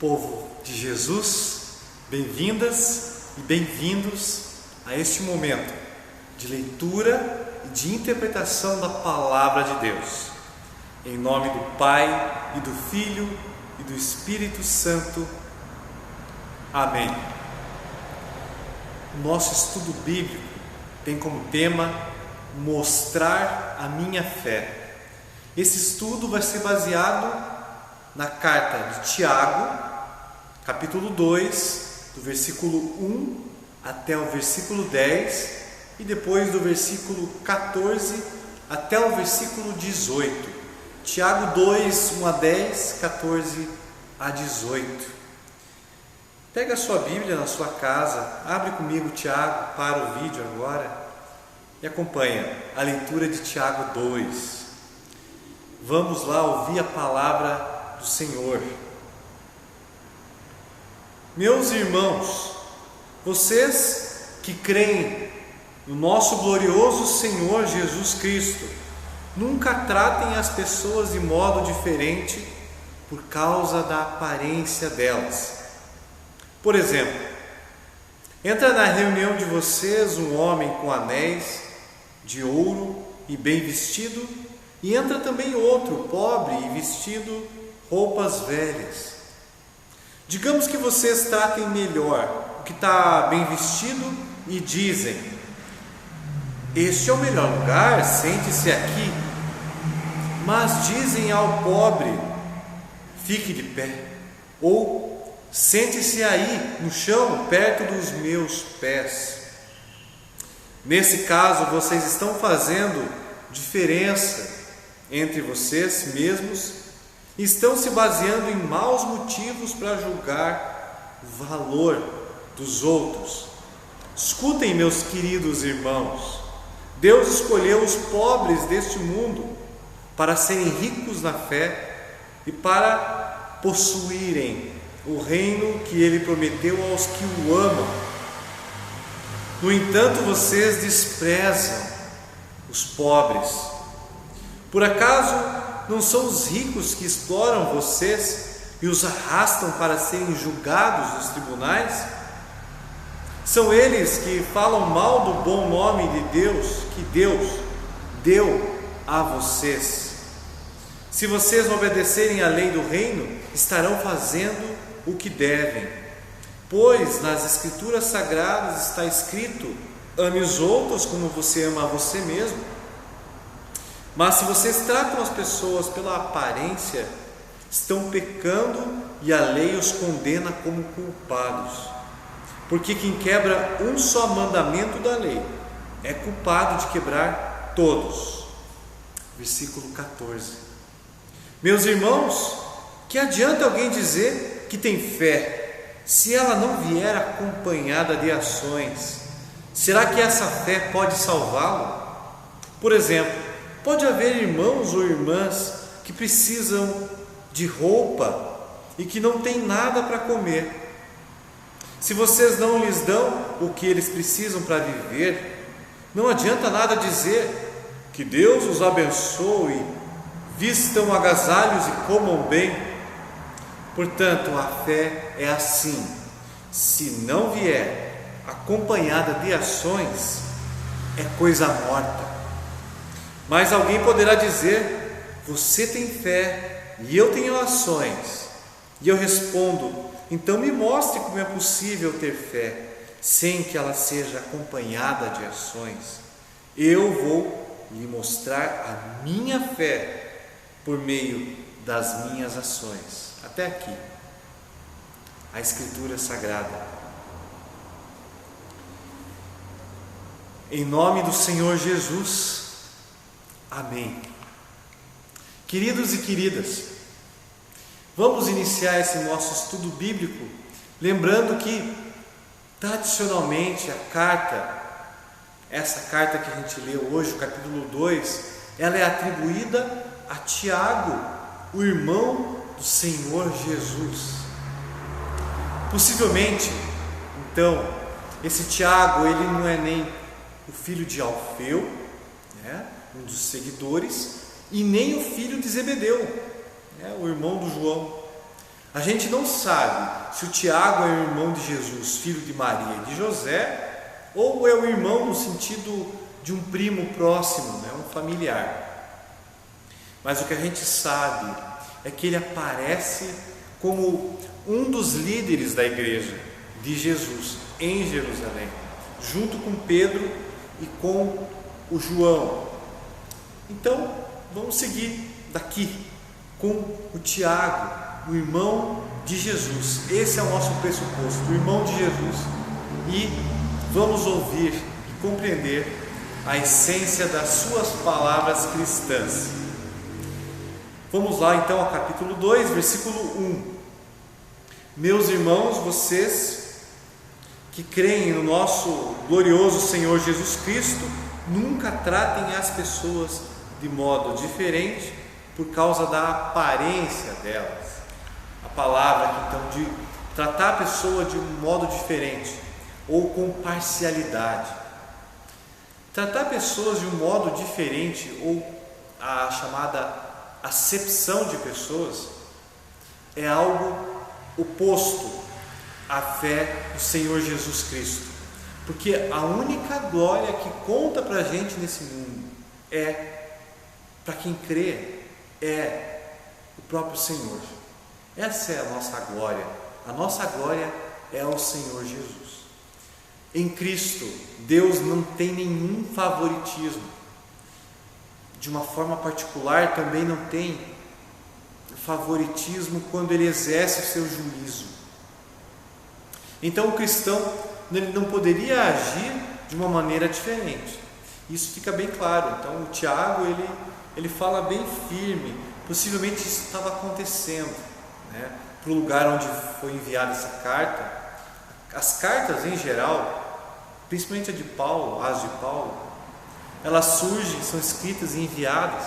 Povo de Jesus, bem-vindas e bem-vindos a este momento de leitura e de interpretação da Palavra de Deus. Em nome do Pai, e do Filho, e do Espírito Santo. Amém. O nosso estudo bíblico tem como tema mostrar a minha fé. Esse estudo vai ser baseado na carta de Tiago, capítulo 2, do versículo 1 até o versículo 10, e depois do versículo 14 até o versículo 18. Tiago 2, 1 a 10, 14 a 18. Pega a sua Bíblia na sua casa, abre comigo Tiago, para o vídeo agora e acompanha a leitura de Tiago 2. Vamos lá ouvir a palavra do Senhor. Meus irmãos, vocês que creem no nosso glorioso Senhor Jesus Cristo, nunca tratem as pessoas de modo diferente por causa da aparência delas. Por exemplo, entra na reunião de vocês um homem com anéis de ouro e bem vestido, e entra também outro, pobre e vestido roupas velhas. Digamos que vocês tratem melhor o que está bem vestido e dizem: este é o melhor lugar, sente-se aqui. Mas dizem ao pobre: fique de pé, ou sente-se aí no chão, perto dos meus pés. Nesse caso, vocês estão fazendo diferença entre vocês mesmos e estão se baseando em maus motivos para julgar o valor dos outros. Escutem, meus queridos irmãos, Deus escolheu os pobres deste mundo para serem ricos na fé e para possuírem o reino que Ele prometeu aos que o amam. No entanto, vocês desprezam os pobres. Por acaso não são os ricos que exploram vocês e os arrastam para serem julgados nos tribunais? São eles que falam mal do bom nome de Deus, que Deus deu a vocês. Se vocês não obedecerem à lei do reino, estarão fazendo o que devem. Pois nas Escrituras Sagradas está escrito: ame os outros como você ama a você mesmo. Mas se vocês tratam as pessoas pela aparência, estão pecando e a lei os condena como culpados. Porque quem quebra um só mandamento da lei é culpado de quebrar todos. Versículo 14. Meus irmãos, que adianta alguém dizer que tem fé, se ela não vier acompanhada de ações? Será que essa fé pode salvá-lo? Por exemplo, pode haver irmãos ou irmãs que precisam de roupa e que não têm nada para comer. Se vocês não lhes dão o que eles precisam para viver, não adianta nada dizer que Deus os abençoe, vistam agasalhos e comam bem. Portanto, a fé é assim: se não vier acompanhada de ações, é coisa morta. Mas alguém poderá dizer: você tem fé e eu tenho ações. E eu respondo: então me mostre como é possível ter fé sem que ela seja acompanhada de ações. Eu vou lhe mostrar a minha fé por meio das minhas ações. Até aqui, a Escritura Sagrada. Em nome do Senhor Jesus. Amém. Queridos e queridas, vamos iniciar esse nosso estudo bíblico lembrando que, tradicionalmente, essa carta que a gente leu hoje, o capítulo 2, ela é atribuída a Tiago, o irmão do Senhor Jesus. Possivelmente, então, esse Tiago, ele não é nem o filho de Alfeu, um dos seguidores, e nem o filho de Zebedeu, o irmão do João. A gente não sabe se o Tiago é o irmão de Jesus, filho de Maria e de José, ou é o irmão no sentido de um primo próximo, né? Um familiar. Mas o que a gente sabe é que ele aparece como um dos líderes da igreja de Jesus em Jerusalém, junto com Pedro e com o João. Então, vamos seguir daqui com o Tiago, o irmão de Jesus. Esse é o nosso pressuposto, o irmão de Jesus, e vamos ouvir e compreender a essência das suas palavras cristãs. Vamos lá então ao capítulo 2, versículo 1. Meus irmãos, vocês que creem no nosso glorioso Senhor Jesus Cristo, nunca tratem as pessoas de modo diferente por causa da aparência delas. A palavra aqui então de tratar a pessoa de um modo diferente ou com parcialidade. Tratar pessoas de um modo diferente ou a chamada acepção de pessoas é algo oposto à fé do Senhor Jesus Cristo, porque a única glória que conta para a gente nesse mundo para quem crê, é o próprio Senhor. Essa é a nossa glória. A nossa glória é o Senhor Jesus. Em Cristo, Deus não tem nenhum favoritismo. De uma forma particular, também não tem favoritismo quando ele exerce o seu juízo. Então o cristão ele não poderia agir de uma maneira diferente. Isso fica bem claro. Então o Tiago ele fala bem firme. Possivelmente isso estava acontecendo, né? Para o lugar onde foi enviada essa carta. As cartas em geral, principalmente a de Paulo, as de Paulo, elas surgem, são escritas e enviadas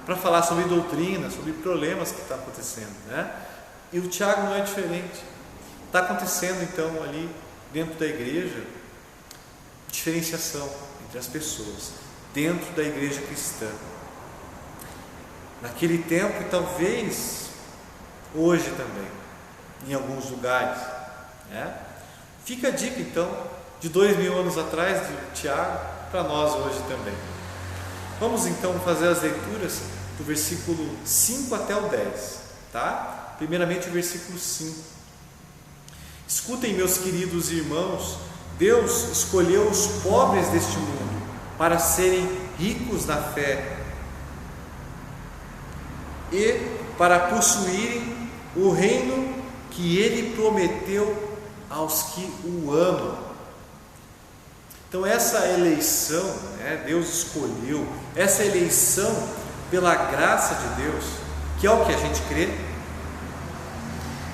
para falar sobre doutrina, sobre problemas que estão acontecendo, né? E o Tiago não é diferente. Está acontecendo então ali dentro da igreja diferenciação entre as pessoas dentro da igreja cristã. Naquele tempo e talvez hoje também, em alguns lugares, né? Fica a dica então de 2000 anos atrás de Tiago para nós hoje também. Vamos então fazer as leituras do versículo 5 até o 10, tá? Primeiramente o versículo 5. Escutem, meus queridos irmãos, Deus escolheu os pobres deste mundo para serem ricos na fé e para possuírem o reino que Ele prometeu aos que o amam. Então essa eleição, né, Deus escolheu, essa eleição pela graça de Deus, que é o que a gente crê,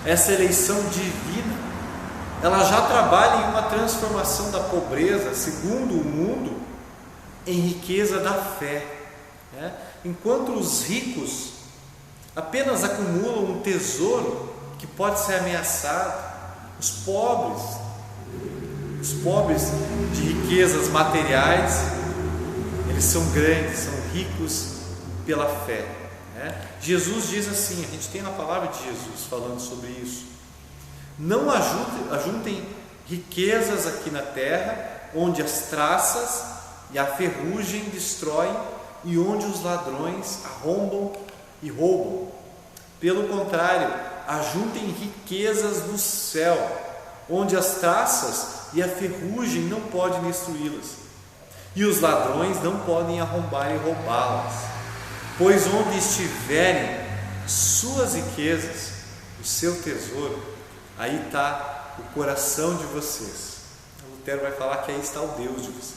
essa eleição divina, ela já trabalha em uma transformação da pobreza, segundo o mundo, em riqueza da fé, né? Enquanto os ricos apenas acumulam um tesouro que pode ser ameaçado, os pobres de riquezas materiais, eles são grandes, são ricos pela fé, né? Jesus diz assim, a gente tem na palavra de Jesus falando sobre isso: não ajuntem riquezas aqui na terra, onde as traças e a ferrugem destroem e onde os ladrões arrombam e roubam. Pelo contrário, ajuntem riquezas no céu, onde as traças e a ferrugem não podem destruí-las, e os ladrões não podem arrombar e roubá-las. Pois onde estiverem suas riquezas, o seu tesouro, aí está o coração de vocês. Lutero vai falar que aí está o Deus de vocês,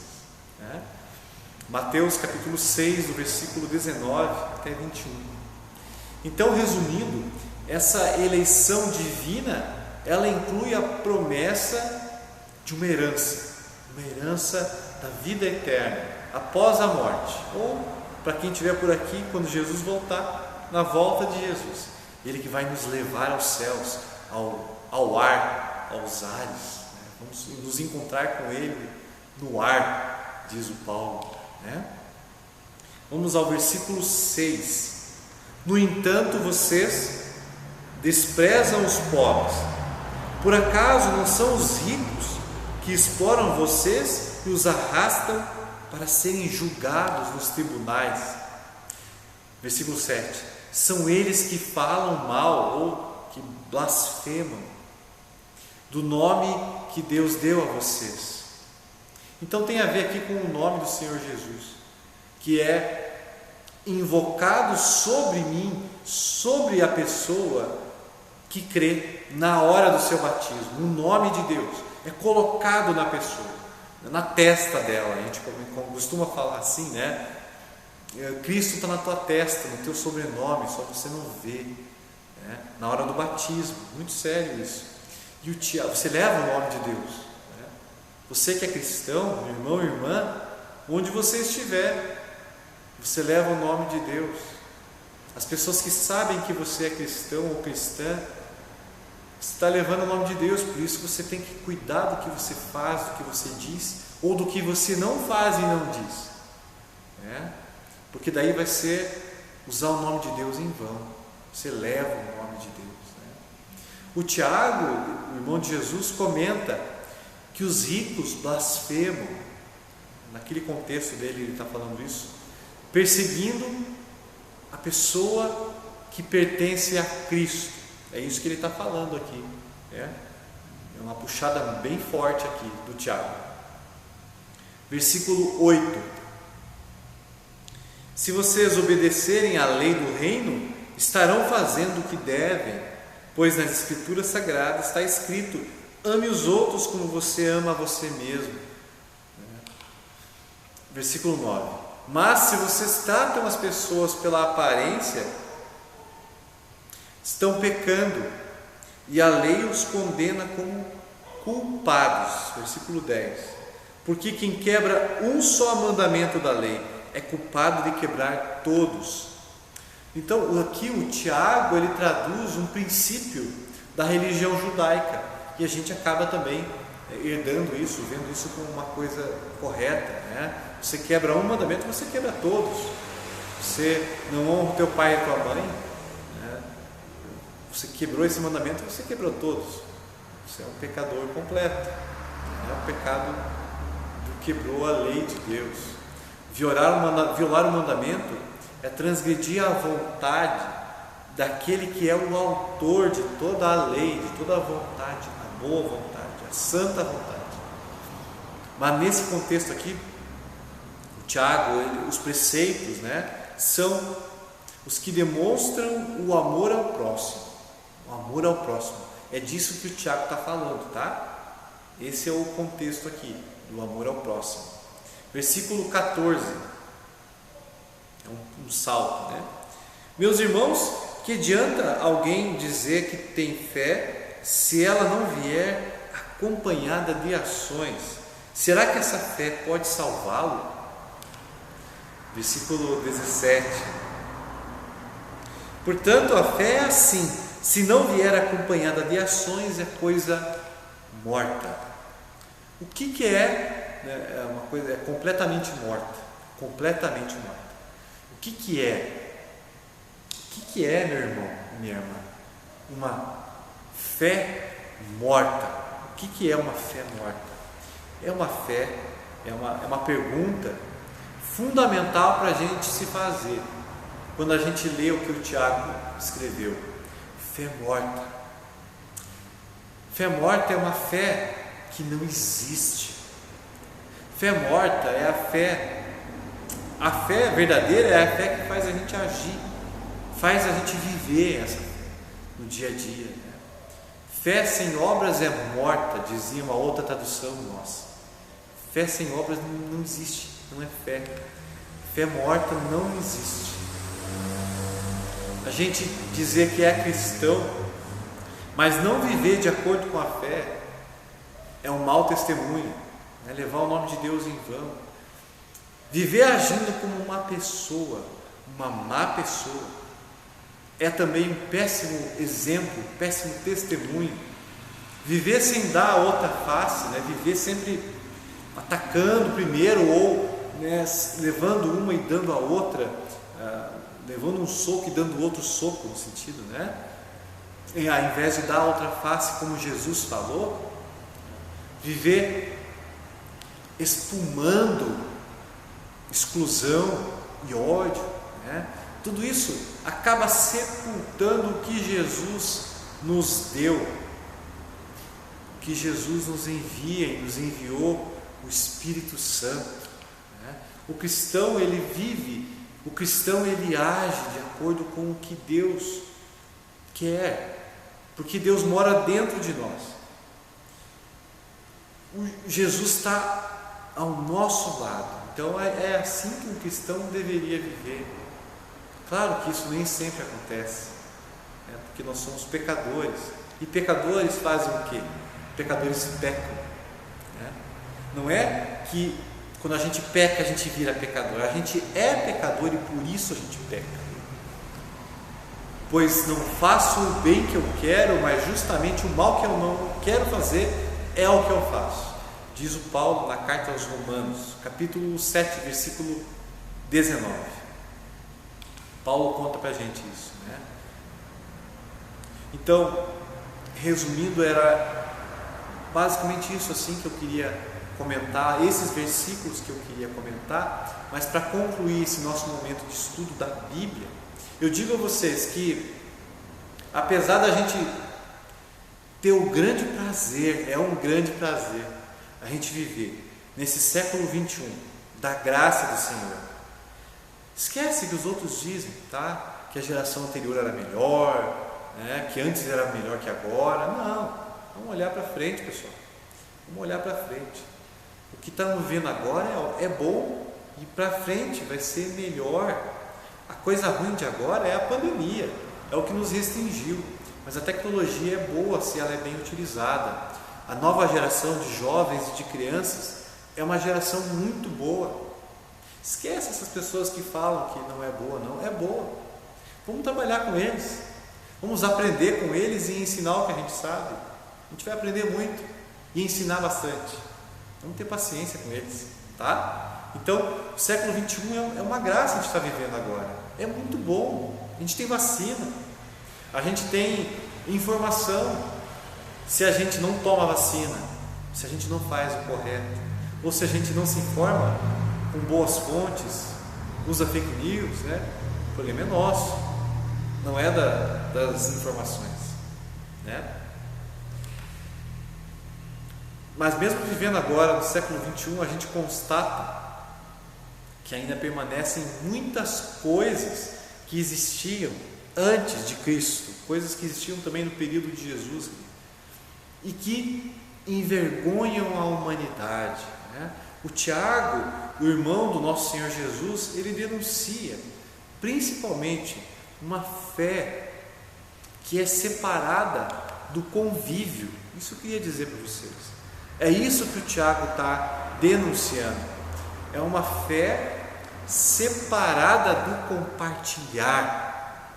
né? Mateus capítulo 6, do versículo 19 até 21. Então, resumindo, essa eleição divina, ela inclui a promessa de uma herança da vida eterna, após a morte, ou para quem estiver por aqui, quando Jesus voltar, na volta de Jesus, Ele que vai nos levar aos céus, ao ar, aos ares, né? Vamos nos encontrar com Ele no ar, diz o Paulo, né? Vamos ao versículo 6. No entanto, vocês desprezam os pobres. Por acaso não são os ricos que exploram vocês e os arrastam para serem julgados nos tribunais? Versículo 7. São eles que falam mal ou que blasfemam do nome que Deus deu a vocês. Então tem a ver aqui com o nome do Senhor Jesus, que é invocado sobre mim, sobre a pessoa que crê na hora do seu batismo. O nome de Deus é colocado na pessoa, na testa dela. A gente costuma falar assim, né? Cristo está na tua testa, no teu sobrenome, só você não vê, né? Na hora do batismo, muito sério isso. E o Tiago, você leva o nome de Deus, né? Você que é cristão, irmão e irmã, onde você estiver, você leva o nome de Deus. As pessoas que sabem que você é cristão ou cristã, você está levando o nome de Deus. Por isso você tem que cuidar do que você faz, do que você diz, ou do que você não faz e não diz, né? Porque daí vai ser usar o nome de Deus em vão. Você leva o nome de Deus, né? O Tiago, o irmão de Jesus, comenta que os ricos blasfemam. Naquele contexto dele, ele está falando isso, perseguindo a pessoa que pertence a Cristo. É isso que ele está falando aqui, né? É uma puxada bem forte aqui do Tiago. Versículo 8. Se vocês obedecerem à lei do reino, estarão fazendo o que devem, pois nas Escrituras Sagradas está escrito: ame os outros como você ama a você mesmo. Versículo 9. Mas se vocês tratam as pessoas pela aparência, estão pecando, e a lei os condena como culpados. Versículo 10. Porque quem quebra um só mandamento da lei é culpado de quebrar todos. Então aqui o Tiago, ele traduz um princípio da religião judaica, e a gente acaba também herdando isso, vendo isso como uma coisa correta, né? Você quebra um mandamento, você quebra todos. Você não honra o teu pai e tua mãe, né? Você quebrou esse mandamento, você quebrou todos. Você é um pecador completo. É um pecado que quebrou a lei de Deus. Violar o mandamento é transgredir a vontade daquele que é o autor de toda a lei, de toda a vontade, a boa vontade, a santa vontade. Mas nesse contexto aqui, o Tiago, os preceitos, né, são os que demonstram o amor ao próximo. O amor ao próximo. É disso que o Tiago está falando, tá? Esse é o contexto aqui, do amor ao próximo. Versículo 14, é um salto, né? Meus irmãos, que adianta alguém dizer que tem fé se ela não vier acompanhada de ações? Será que essa fé pode salvá-lo? Versículo 17. Portanto, a fé é assim: se não vier acompanhada de ações, é coisa morta. O que é? É uma coisa, é completamente morta. Completamente morta. O que é? O que é, meu irmão, minha irmã? Uma fé morta. O que é uma fé morta? É uma fé, é uma pergunta fundamental para a gente se fazer quando a gente lê o que o Tiago escreveu. Fé morta. Fé morta é uma fé que não existe. Fé morta é a fé. A fé verdadeira é a fé que faz a gente agir, faz a gente viver essa fé no dia a dia, né? Fé sem obras é morta, dizia uma outra tradução nossa. Fé sem obras não existe, não é fé. Fé morta não existe. A gente dizer que é cristão, mas não viver de acordo com a fé, é um mau testemunho, né? Levar o nome de Deus em vão. Viver agindo como uma pessoa, uma má pessoa, é também um péssimo exemplo, um péssimo testemunho. Viver sem dar a outra face, né? Viver sempre atacando primeiro, ou, né, levando uma e dando a outra, levando um soco e dando outro soco, no sentido, né? ao invés de dar outra face, como Jesus falou, viver espumando exclusão e ódio, né? Tudo isso acaba sepultando o que Jesus nos deu, o que Jesus nos envia e nos enviou, o Espírito Santo, né? O cristão, ele vive, o cristão, ele age de acordo com o que Deus quer, porque Deus mora dentro de nós. Jesus está ao nosso lado, então é assim que um cristão deveria viver. Claro que isso nem sempre acontece, né? Porque nós somos pecadores, e pecadores fazem o quê? Pecadores pecam, né? Não é que quando a gente peca a gente vira pecador, a gente é pecador e por isso a gente peca. Pois não faço o bem que eu quero, mas justamente o mal que eu não quero fazer é o que eu faço. Diz o Paulo na carta aos Romanos, capítulo 7, versículo 19. Paulo conta para a gente isso, né? Então, resumindo, era basicamente isso assim que eu queria comentar, esses versículos que eu queria comentar. Mas para concluir esse nosso momento de estudo da Bíblia, eu digo a vocês que, apesar da gente ter o grande prazer, é um grande prazer a gente viver nesse século 21, da graça do Senhor. Esquece que os outros dizem, tá? Que a geração anterior era melhor, né? Que antes era melhor que agora. Não, vamos olhar para frente, pessoal. Vamos olhar para frente. O que estamos vendo agora é bom e para frente vai ser melhor. A coisa ruim de agora é a pandemia, é o que nos restringiu. Mas a tecnologia é boa se ela é bem utilizada. A nova geração de jovens e de crianças é uma geração muito boa. Esquece essas pessoas que falam que não é boa, não é boa. Vamos trabalhar com eles, vamos aprender com eles e ensinar o que a gente sabe. A gente vai aprender muito e ensinar bastante. Vamos ter paciência com eles, tá? Então, o século 21 é uma graça a gente estar vivendo agora. É muito bom. A gente tem vacina, a gente tem informação. Se a gente não toma vacina, se a gente não faz o correto, ou se a gente não se informa com boas fontes, usa fake news, né? O problema é nosso, não é das informações, né? Mas mesmo vivendo agora no século 21, a gente constata que ainda permanecem muitas coisas que existiam antes de Cristo, coisas que existiam também no período de Jesus e que envergonham a humanidade, né? O Tiago, o irmão do nosso Senhor Jesus, ele denuncia principalmente uma fé que é separada do convívio. Isso eu queria dizer para vocês. É isso que o Tiago está denunciando. É uma fé separada do compartilhar.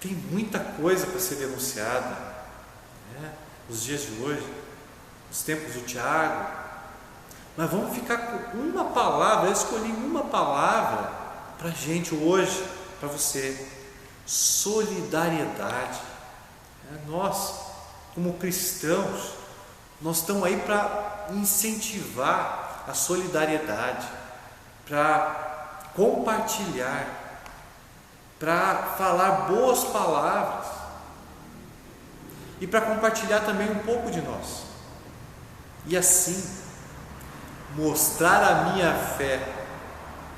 Tem muita coisa para ser denunciada, né? Nos dias de hoje, nos tempos do Tiago. Mas vamos ficar com uma palavra. Eu escolhi uma palavra para a gente hoje, para você: solidariedade. Nós, como cristãos, nós estamos aí para incentivar a solidariedade, para compartilhar, para falar boas palavras e para compartilhar também um pouco de nós, e assim mostrar a minha fé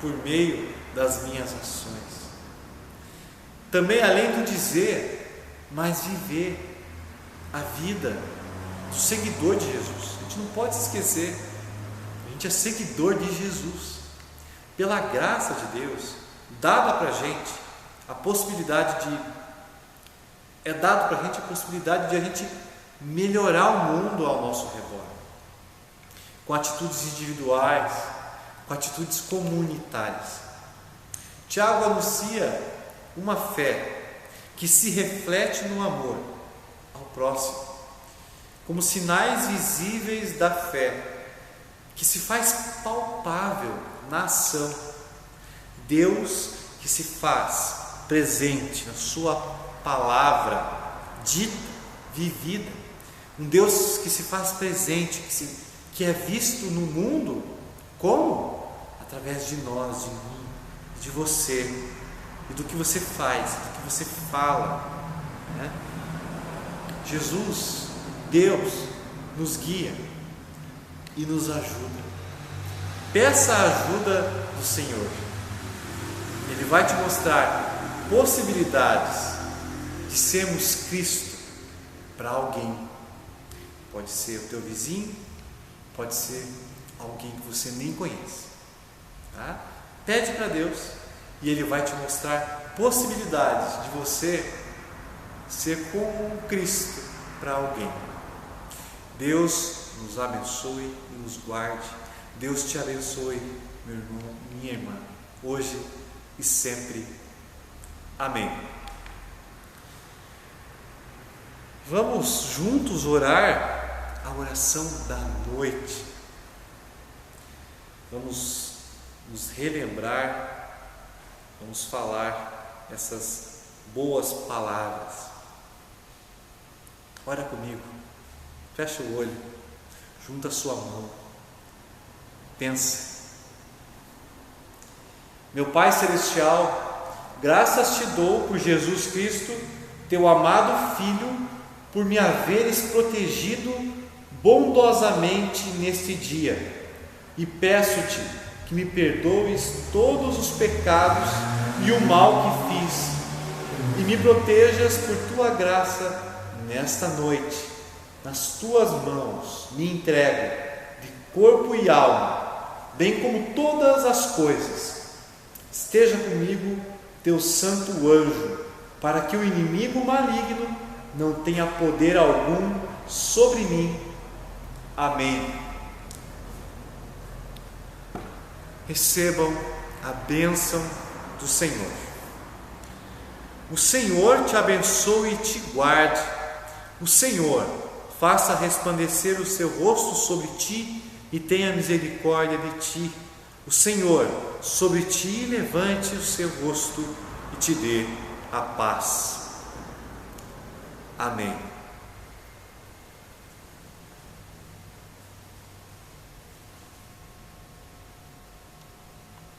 por meio das minhas ações. Também, além do dizer, mas viver a vida do seguidor de Jesus. A gente não pode se esquecer, a gente é seguidor de Jesus. Pela graça de Deus, dada para a gente a possibilidade de a gente melhorar o mundo ao nosso redor, com atitudes individuais, com atitudes comunitárias. Tiago anuncia uma fé que se reflete no amor ao próximo, como sinais visíveis da fé, que se faz palpável na ação. Deus que se faz presente na sua palavra dita, vivida, um Deus que se faz presente, que é visto no mundo. Como? Através de nós, de mim, de você, e do que você faz, do que você fala, né? Jesus, Deus, nos guia e nos ajuda. Peça a ajuda do Senhor. Ele vai te mostrar possibilidades de sermos Cristo para alguém. Pode ser o teu vizinho, pode ser alguém que você nem conhece, tá? Pede para Deus e Ele vai te mostrar possibilidades de você ser como Cristo para alguém. Deus nos abençoe e nos guarde. Deus te abençoe, meu irmão, minha irmã, hoje e sempre. Amém. Vamos juntos orar a oração da noite. Vamos nos relembrar, vamos falar essas boas palavras. Ora comigo, fecha o olho, junta a sua mão, pensa. Meu Pai Celestial, graças te dou por Jesus Cristo, teu amado Filho, por me haveres protegido bondosamente neste dia, e peço-te que me perdoes todos os pecados e o mal que fiz, e me protejas por tua graça nesta noite. Nas tuas mãos me entrego de corpo e alma, bem como todas as coisas. Esteja comigo teu santo anjo, para que o inimigo maligno não tenha poder algum sobre mim. Amém. Recebam a bênção do Senhor. O Senhor te abençoe e te guarde. O Senhor faça resplandecer o seu rosto sobre ti e tenha misericórdia de ti. O Senhor sobre ti levante o seu rosto e te dê a paz. Amém.